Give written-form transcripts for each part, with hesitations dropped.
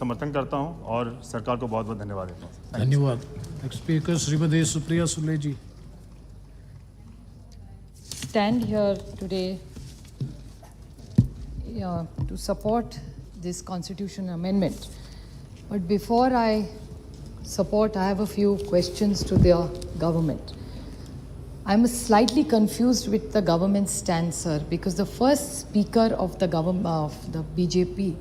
समर्थन करता हूं और सरकार को बहुत बहुत धन्यवाद देता हूं। धन्यवाद। Next speaker Shrimati Supriya Sule ji. Stand here today to support this constitution amendment. But before I support, I have a few questions to the government. I'm slightly confused with the government's stance, sir, because the first speaker of the government of the BJP,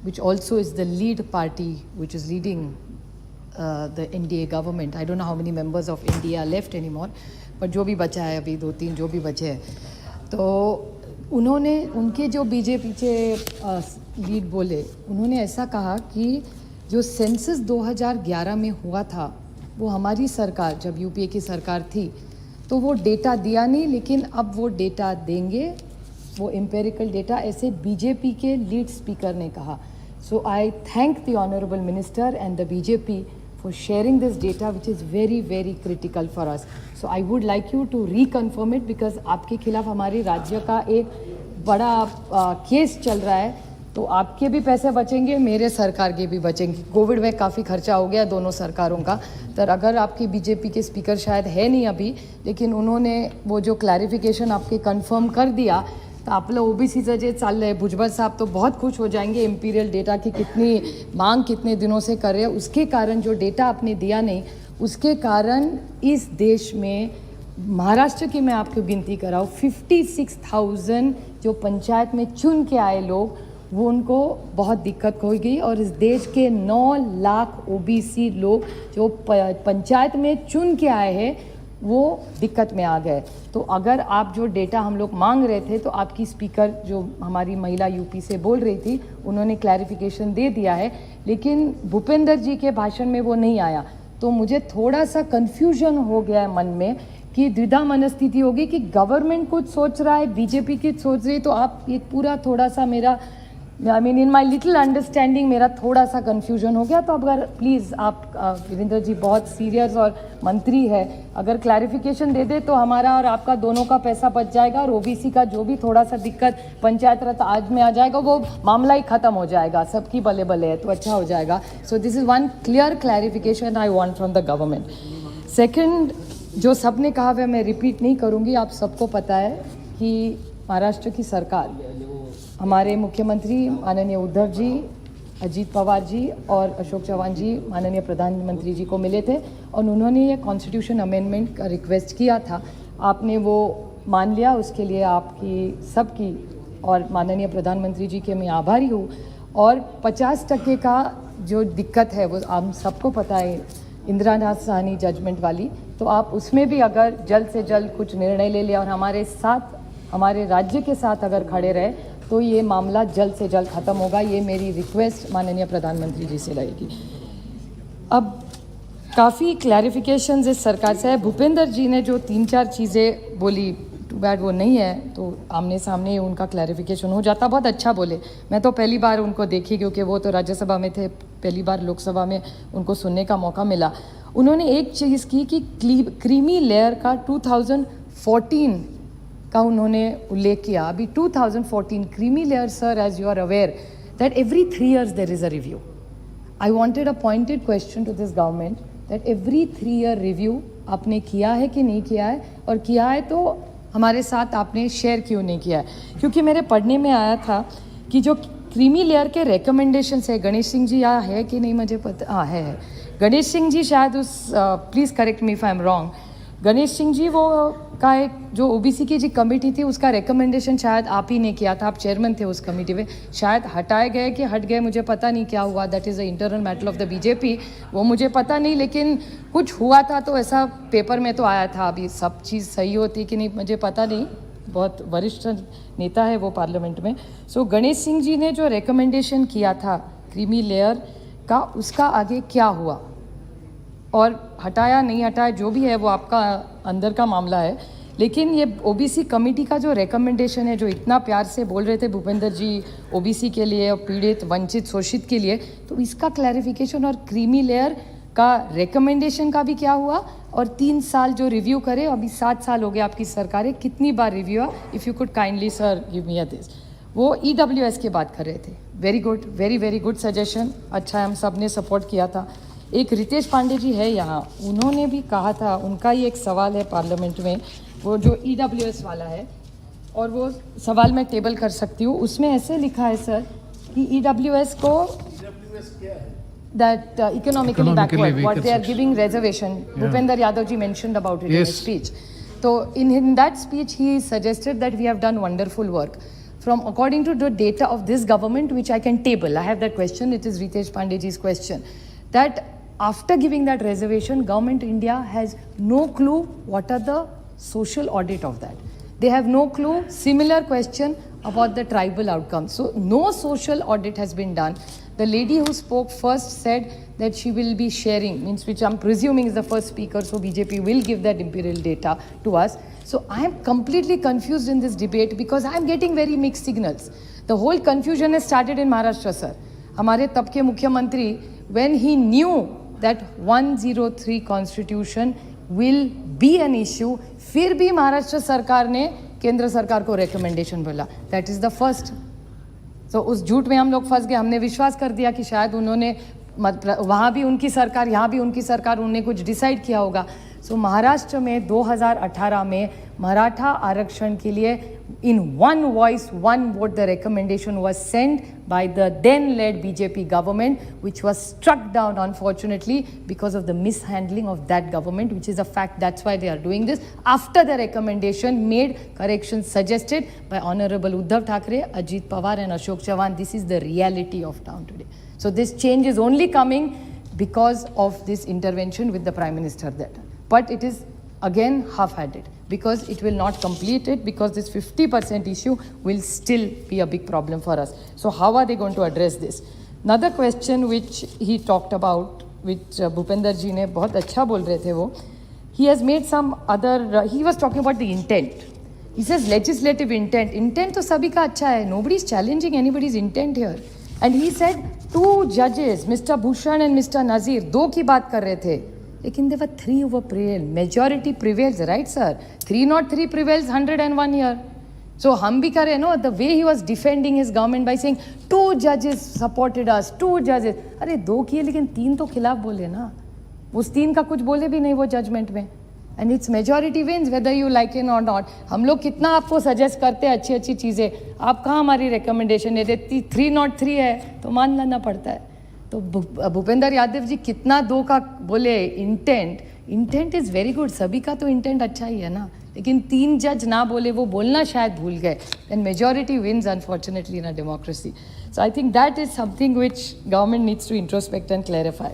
which also is the lead party, which is leading the NDA government. I don't know how many members of NDA are left anymore, but जो भी बचा है अभी 2-3 जो भी बचे हैं, तो उन्होंने उनके जो बीजेपी के लीड बोले, उन्होंने ऐसा कहा कि जो सेंसस 2011 में हुआ था वो हमारी सरकार जब यूपीए की सरकार थी तो वो डेटा दिया नहीं, लेकिन अब वो डेटा देंगे, वो एम्पेरिकल डेटा, ऐसे बीजेपी के लीड स्पीकर ने कहा. So I thank the honourable minister and the BJP for sharing this data, which is very very critical for us. So I would like you to reconfirm it because आपके खिलाफ हमारे राज्य का एक बड़ा case चल रहा है, तो आपके भी पैसे बचेंगे, मेरे सरकार के भी बचेंगे. कोविड में काफ़ी खर्चा हो गया दोनों सरकारों का, तो अगर आपकी बीजेपी के स्पीकर शायद है नहीं अभी, लेकिन उन्होंने वो जो क्लैरिफिकेशन आपके कंफर्म कर दिया, तो आपलं ओबीसीचं जे चाललं आहे, भुजबळ साहब तो बहुत खुश हो जाएंगे. इम्पीरियल डेटा की कितनी मांग कितने दिनों से कर रहे हैं, उसके कारण जो डेटा आपने दिया नहीं, उसके कारण इस देश में महाराष्ट्र की मैं आपको गिनती कराऊँ 56,000 जो पंचायत में चुन के आए लोग, वो उनको बहुत दिक्कत हो गई. और इस देश के 9 लाख ओबीसी लोग जो पंचायत में चुन के आए हैं वो दिक्कत में आ गए. तो अगर आप जो डेटा हम लोग मांग रहे थे, तो आपकी स्पीकर जो हमारी महिला यूपी से बोल रही थी, उन्होंने क्लैरिफिकेशन दे दिया है, लेकिन भूपेंद्र जी के भाषण में वो नहीं आया. तो मुझे थोड़ा सा कन्फ्यूजन हो गया है मन में कि द्विधा मनस्थिति होगी कि गवर्नमेंट कुछ सोच रहा है, बीजेपी कुछ सोच रही है. तो आप एक पूरा थोड़ा सा मेरा इन माई लिटिल अंडरस्टैंडिंग मेरा थोड़ा सा कन्फ्यूजन हो गया. तो अगर प्लीज़ आप वीरेंद्र जी बहुत सीरियस और मंत्री है, अगर क्लैरिफिकेशन दे दे तो हमारा और आपका दोनों का पैसा बच जाएगा, और ओबीसी का जो भी थोड़ा सा दिक्कत पंचायत रथ आज में आ जाएगा वो मामला ही ख़त्म हो जाएगा, सबकी भले भले है तो अच्छा हो जाएगा. So this is one clear clarification I want from the government. Second, जो सब ने कहा वह मैं रिपीट नहीं करूँगी, आप सबको पता है कि महाराष्ट्र की सरकार हमारे मुख्यमंत्री माननीय उद्धव जी, अजीत पवार जी और अशोक चौहान जी माननीय प्रधानमंत्री जी को मिले थे, और उन्होंने ये कॉन्स्टिट्यूशन अमेंडमेंट का रिक्वेस्ट किया था. आपने वो मान लिया, उसके लिए आपकी सबकी और माननीय प्रधानमंत्री जी के मैं आभारी हूँ. और 50% का जो दिक्कत है वो हम सबको पता है, इंदिरा साहनी जजमेंट वाली, तो आप उसमें भी अगर जल्द से जल्द कुछ निर्णय ले लिया और हमारे साथ हमारे राज्य के साथ अगर खड़े रहे तो ये मामला जल्द से जल्द ख़त्म होगा. ये मेरी रिक्वेस्ट माननीय प्रधानमंत्री जी से रहेगी. अब काफ़ी क्लैरिफिकेशंस इस सरकार से है. भूपेंद्र जी ने जो 3-4 चीज़ें बोली, टू बैड वो नहीं है, तो आमने सामने उनका क्लैरिफिकेशन हो जाता. बहुत अच्छा बोले. मैं तो पहली बार उनको देखी, क्योंकि वो तो राज्यसभा में थे, पहली बार लोकसभा में उनको सुनने का मौका मिला. उन्होंने एक चीज़ की कि क्रीमी लेयर का 2014 का उन्होंने उल्लेख किया. अभी 2014 creamy layer, sir, as you are aware that every 3 years there is a review. I wanted a pointed question to this government that every 3 year review आपने किया है कि नहीं किया है, और किया है तो हमारे साथ आपने शेयर क्यों नहीं किया है. क्योंकि मेरे पढ़ने में आया था कि जो क्रीमी लेयर के रिकमेंडेशंस है, गणेश सिंह जी यहाँ है कि नहीं मुझे पता, हाँ है. गणेश सिंह जी शायद उस please correct me if I am wrong, Ganesh Singh ji वो का एक जो ओबीसी की जी कमेटी थी उसका रिकमेंडेशन शायद आप ही ने किया था, आप चेयरमैन थे उस कमेटी में. शायद हटाए गए कि हट गए, मुझे पता नहीं क्या हुआ. That is a internal matter of the BJP, वो मुझे पता नहीं, लेकिन कुछ हुआ था तो ऐसा पेपर में तो आया था. अभी सब चीज़ सही होती कि नहीं मुझे पता नहीं, बहुत वरिष्ठ नेता है वो पार्लियामेंट में. सो गणेश सिंह जी ने जो रिकमेंडेशन किया था क्रीमी लेयर का, उसका आगे क्या हुआ और हटाया नहीं हटाया जो भी है वो आपका अंदर का मामला है. लेकिन ये ओबीसी कमेटी का जो रिकमेंडेशन है, जो इतना प्यार से बोल रहे थे भूपेंद्र जी ओबीसी के लिए और पीड़ित वंचित शोषित के लिए, तो इसका क्लैरिफिकेशन और क्रीमी लेयर का रिकमेंडेशन का भी क्या हुआ. और 3 साल जो रिव्यू करे, अभी 7 साल हो गए आपकी सरकारें, कितनी बार रिव्यू हुआ. If you could kindly sir give me this. वो EWS की बात कर रहे थे, very good, very good suggestion, अच्छा है, हम सब ने सपोर्ट किया था। एक रितेश पांडे जी है यहाँ, उन्होंने भी कहा था, उनका ही एक सवाल है पार्लियामेंट में, वो जो EWS वाला है, और वो सवाल मैं टेबल कर सकती हूँ। उसमें ऐसे लिखा है सर कि EWS को that economically backward, what they are giving reservation. Bhupender Yadav ji mentioned about it in his speech. So in that speech he suggested that we have done wonderful work. From according to the data of this government, which I can table, I have that question, it is Ritesh Pandey ji's question, that after giving that reservation, government India has no clue what are the social audit of that. They have no clue. Similar question about the tribal outcomes. So no social audit has been done. The lady who spoke first said that she will be sharing, means which I'm presuming is the first speaker, so BJP will give that imperial data to us. So I am completely confused in this debate because I am getting very mixed signals. The whole confusion has started in Maharashtra, sir. हमारे तब के मुख्यमंत्री, when he knew that 103 constitution will be an issue, फिर भी महाराष्ट्र सरकार ने केंद्र सरकार को रिकमेंडेशन बोला. That is the first. So उस झूठ में हम लोग फंस गए. हमने विश्वास कर दिया कि शायद उन्होंने वहाँ भी उनकी सरकार, यहाँ भी उनकी सरकार, उन्होंने कुछ डिसाइड किया होगा. सो महाराष्ट्र में 2018 में मराठा आरक्षण के लिए in one voice one vote the recommendation was sent by the then led BJP government, which was struck down unfortunately because of the mishandling of that government, which is a fact. That's why they are doing this. After the recommendation made, corrections suggested by Honorable Uddhav Thackeray, Ajit Pawar and Ashok Chavan. This is the reality of town today. So this change is only coming because of this intervention with the Prime Minister there. But it is again half-hearted because it will not complete it, because this 50% issue will still be a big problem for us. So how are they going to address this? Another question which he talked about, which Bhupender ji ne बहुत अच्छा बोल रहे थे वो, he has made some other, he was talking about the intent. He says legislative intent. Intent तो सभी का अच्छा है. Nobody is challenging anybody's intent here. And he said 2 judges, Mr. Bhushan and Mr. Nazir, 2 की बात कर रहे थे. लेकिन there were 3 over prevail. Majority prevails, right sir? 303 prevails 101 here. So हम भी करें no, the way he was defending his government by saying 2 judges supported us, 2 judges. अरे 2 किए लेकिन 3 तो खिलाफ बोले ना. उस 3 का कुछ बोले भी नहीं वो जजमेंट में. And it's majority wins whether you like it or not. हम लोग कितना आपको सजेस्ट करते हैं अच्छी अच्छी चीज़ें, आप कहाँ हमारी रिकमेंडेशन देते. 303 है तो मान लेना पड़ता है. तो भूपेंद्र यादव जी कितना 2 का बोले. इंटेंट इज़ वेरी गुड, सभी का तो इंटेंट अच्छा ही है ना. लेकिन 3 जज ना बोले, वो बोलना शायद भूल गए. And majority wins unfortunately in a democracy. So I think that is something which government needs to introspect and clarify.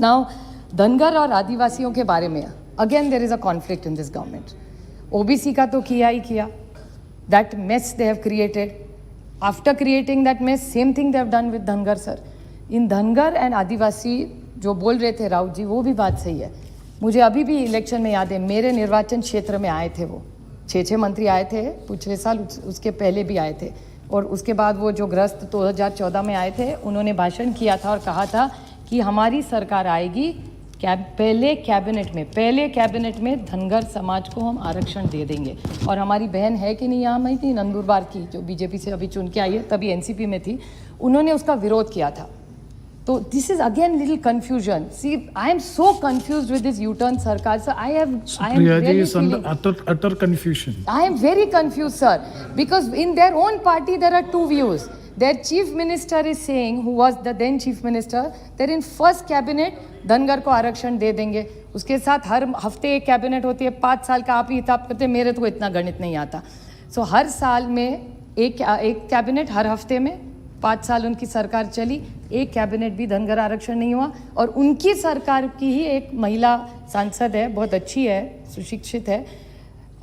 Now Dhangar और आदिवासियों के बारे में again there is a conflict in this government. OBC का तो किया ही किया. That mess they have created. After creating that mess, same thing they have done with Dhangar sir. In Dhangar and Adivasi जो बोल रहे थे राउत जी, वो भी बात सही है. मुझे अभी भी इलेक्शन में याद है, मेरे निर्वाचन क्षेत्र में आए थे वो 6 मंत्री आए थे पिछले साल, उसके पहले भी आए थे. और उसके बाद वो जो ग्रस्त 2014 में आए थे, उन्होंने भाषण किया था और कहा था कि हमारी सरकार आएगी, पहले कैबिनेट में धनगर समाज को हम आरक्षण दे देंगे. और हमारी बहन है कि नहीं यहाँ में थी, नंदुरबार की, जो बीजेपी से अभी चुन के आई है, तभी एनसीपी में थी, उन्होंने उसका विरोध किया था. So this is again little confusion. See, I am so confused with this U-turn sarkar. So I am really is under utter confusion. I am very confused, sir, because in their own party there are 2 views. Their chief minister is saying, who was the then chief minister, that in first cabinet Dhangar को आरक्षण दे देंगे. उसके साथ हर हफ्ते एक cabinet होती है, 5 साल का आप ही हिसाब करते. मेरे तो इतना गणित नहीं आता. सो हर साल में एक कैबिनेट, हर हफ्ते में 5 साल उनकी सरकार चली, एक कैबिनेट भी धनगर आरक्षण नहीं हुआ. और उनकी सरकार की ही एक महिला सांसद है, बहुत अच्छी है, सुशिक्षित है,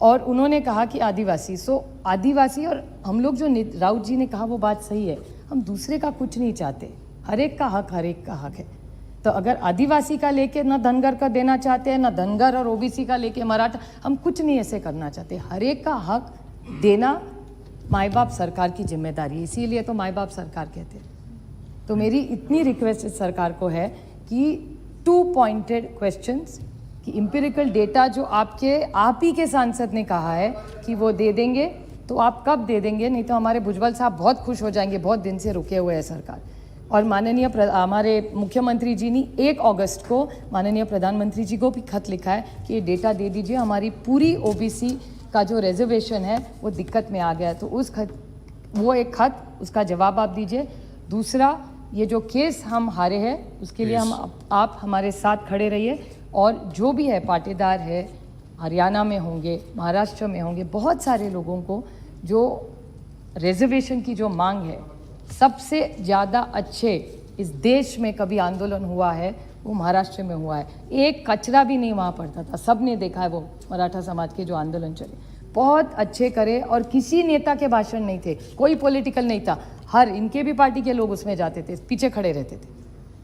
और उन्होंने कहा कि आदिवासी. सो आदिवासी और हम लोग जो राउत जी ने कहा वो बात सही है. हम दूसरे का कुछ नहीं चाहते, हर एक का हक है. तो अगर आदिवासी का लेके ना धनगर का देना चाहते हैं, ना धनगर और ओबीसी का लेके मराठा, हम कुछ नहीं ऐसे करना चाहते. हर एक का हक देना माई बाप सरकार की जिम्मेदारी है, इसीलिए तो माई बाप सरकार कहते हैं. तो मेरी इतनी रिक्वेस्ट इस सरकार को है कि 2 पॉइंटेड क्वेश्चंस, कि इम्पिरिकल डेटा जो आप ही के सांसद ने कहा है कि वो दे देंगे, तो आप कब दे देंगे? नहीं तो हमारे भुजबल साहब बहुत खुश हो जाएंगे, बहुत दिन से रुके हुए हैं सरकार। और माननीय हमारे मुख्यमंत्री जी ने 1 अगस्त को माननीय प्रधानमंत्री जी को भी खत लिखा है कि ये डेटा दे दीजिए, हमारी पूरी ओबीसी का जो रिजर्वेशन है वो दिक्कत में आ गया है। तो वो एक खत, उसका जवाब आप दीजिए। दूसरा, ये जो केस हम हारे हैं उसके लिए आप हमारे साथ खड़े रहिए, और जो भी है पाटीदार है, हरियाणा में होंगे, महाराष्ट्र में होंगे, बहुत सारे लोगों को जो रिजर्वेशन की जो मांग है, सबसे ज़्यादा अच्छे इस देश में कभी आंदोलन हुआ है वो महाराष्ट्र में हुआ है। एक कचरा भी नहीं वहाँ पड़ता था, सब ने देखा है वो मराठा समाज के जो आंदोलन चले, बहुत अच्छे करे। और किसी नेता के भाषण नहीं थे, कोई पॉलिटिकल नहीं था, हर इनके भी पार्टी के लोग उसमें जाते थे, पीछे खड़े रहते थे।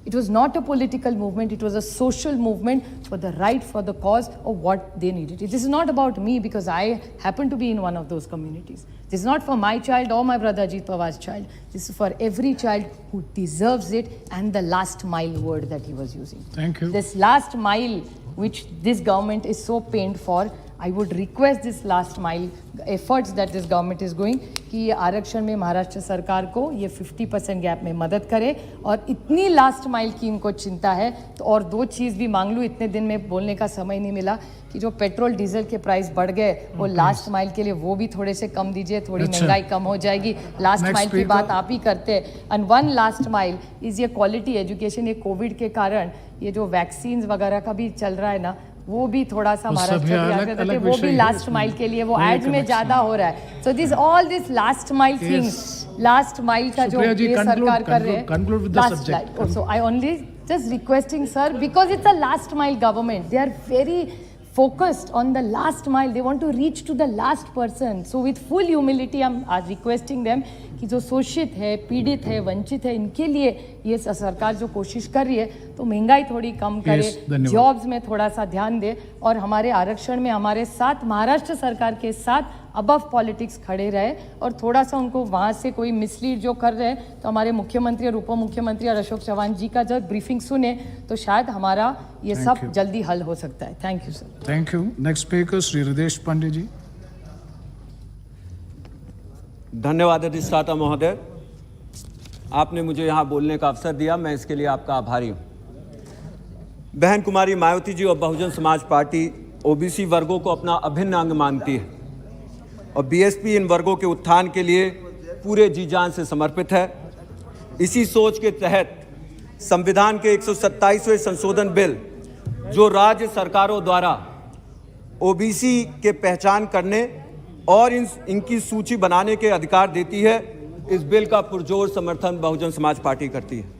It was not a political movement, it was a social movement for the right, for the cause of what they needed. This is not about me because I happen to be in one of those communities. This is not for my child or my brother Ajit Pawar's child. This is for every child who deserves it, and the last mile word that he was using. Thank you. This last mile which this government is so pained for, I would request this last mile efforts that this government is going कि ये आरक्षण में महाराष्ट्र सरकार को ये 50% gap में मदद करे। और इतनी लास्ट माइल की इनको चिंता है तो और 2 चीज़ भी मांग लूँ, इतने दिन में बोलने का समय नहीं मिला, कि जो पेट्रोल डीजल के प्राइस बढ़ गए वो लास्ट माइल के लिए वो भी थोड़े से कम दीजिए, थोड़ी महंगाई कम हो जाएगी। लास्ट माइल की बात आप ही करते हैं। एंड 1 लास्ट माइल इज़ ये क्वालिटी एजुकेशन। ये कोविड के कारण ये जो वैक्सीन वगैरह का भी चल रहा है ना, वो भी थोड़ा सा महाराष्ट्र के वो भी लास्ट माइल के लिए वो एड्स में ज़्यादा हो रहा है। So this all this last mile things, last mile का जो ये सरकार कर रहे हैं, last mile. So I only just requesting, sir, because it's a last mile government, they are very focused on the last mile, they want to reach to the last person. So with full humility I'm requesting them कि जो शोषित है, पीड़ित है, वंचित है, इनके लिए ये सरकार जो कोशिश कर रही है तो महंगाई थोड़ी कम करे, जॉब्स में थोड़ा सा ध्यान दे, और हमारे आरक्षण में हमारे साथ महाराष्ट्र सरकार के साथ अबव पॉलिटिक्स खड़े रहे। और थोड़ा सा उनको वहाँ से कोई मिसलीड जो कर रहे हैं तो हमारे मुख्यमंत्री और उप मुख्यमंत्री और अशोक चव्हाण जी का जब ब्रीफिंग सुने तो शायद हमारा ये सब जल्दी हल हो सकता है। Thank you sir. Thank you. Next speaker Shri हृदय पांडे जी। धन्यवाद अधिष्ठाता महोदय, आपने मुझे यहाँ बोलने का अवसर दिया, मैं इसके लिए आपका आभारी हूँ। बहन कुमारी मायावती जी और बहुजन समाज पार्टी ओबीसी वर्गों को अपना अभिन्न अंग मानती है और बीएसपी इन वर्गों के उत्थान के लिए पूरे जी जान से समर्पित है। इसी सोच के तहत संविधान के 127वें संशोधन बिल जो राज्य सरकारों द्वारा ओबीसी के पहचान करने और इनकी सूची बनाने के अधिकार देती है, इस बिल का पुरजोर समर्थन बहुजन समाज पार्टी करती है।